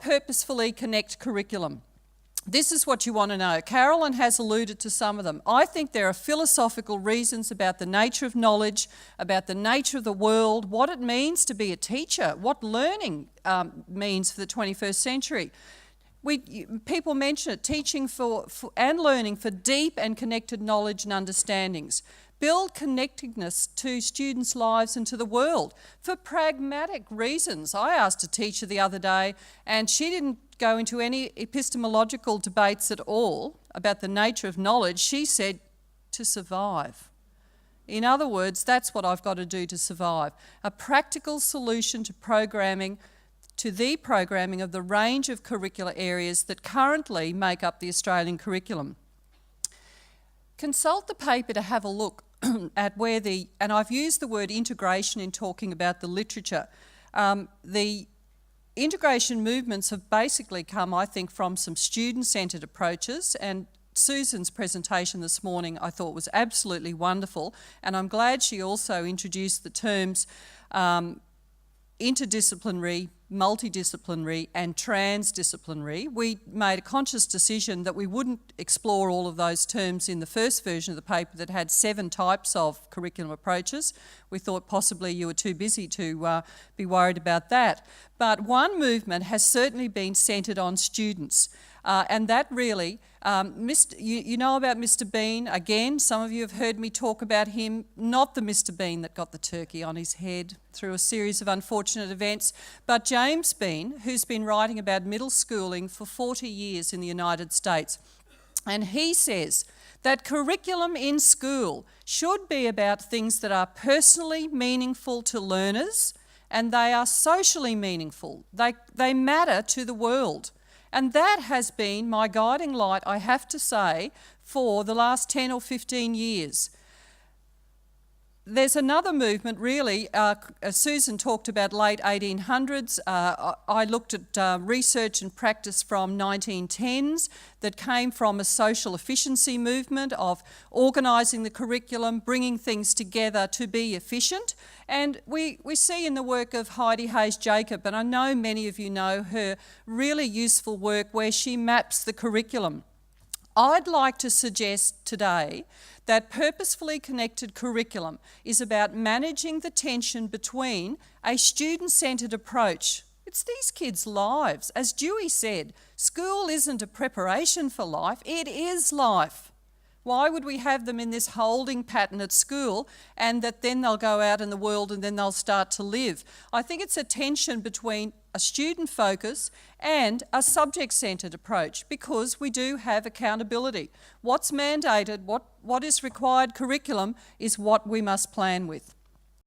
Purposefully connect curriculum. This is what you want to know. Carolyn has alluded to some of them. I think there are philosophical reasons about the nature of knowledge, about the nature of the world, what it means to be a teacher, what learning means for the 21st century. People mention it, teaching and learning for deep and connected knowledge and understandings. Build connectedness to students' lives and to the world for pragmatic reasons. I asked a teacher the other day and she didn't go into any epistemological debates at all about the nature of knowledge. She said, to survive. In other words, that's what I've got to do to survive. A practical solution to the programming of the range of curricular areas that currently make up the Australian curriculum. Consult the paper to have a look at where and I've used the word integration in talking about the literature. The integration movements have basically come, I think, from some student-centred approaches, and Susan's presentation this morning I thought was absolutely wonderful, and I'm glad she also introduced the terms interdisciplinary, multidisciplinary and transdisciplinary. We made a conscious decision that we wouldn't explore all of those terms in the first version of the paper that had 7 types of curriculum approaches. We thought possibly you were too busy to be worried about that. But one movement has certainly been centred on students. And that really, you know about Mr. Bean. Again, some of you have heard me talk about him, not the Mr. Bean that got the turkey on his head through a series of unfortunate events, but James Bean, who's been writing about middle schooling for 40 years in the United States. And he says that curriculum in school should be about things that are personally meaningful to learners and they are socially meaningful. They matter to the world. And that has been my guiding light, I have to say, for the last 10 or 15 years. There's another movement, really. Susan talked about late 1800s. I looked at research and practice from 1910s that came from a social efficiency movement of organising the curriculum, bringing things together to be efficient. And we see in the work of Heidi Hayes-Jacob, and I know many of you know her really useful work where she maps the curriculum. I'd like to suggest today that purposefully connected curriculum is about managing the tension between a student-centred approach. It's these kids' lives. As Dewey said, school isn't a preparation for life, it is life. Why would we have them in this holding pattern at school and that then they'll go out in the world and then they'll start to live? I think it's a tension between a student focus and a subject-centred approach because we do have accountability. What's mandated, what is required curriculum is what we must plan with.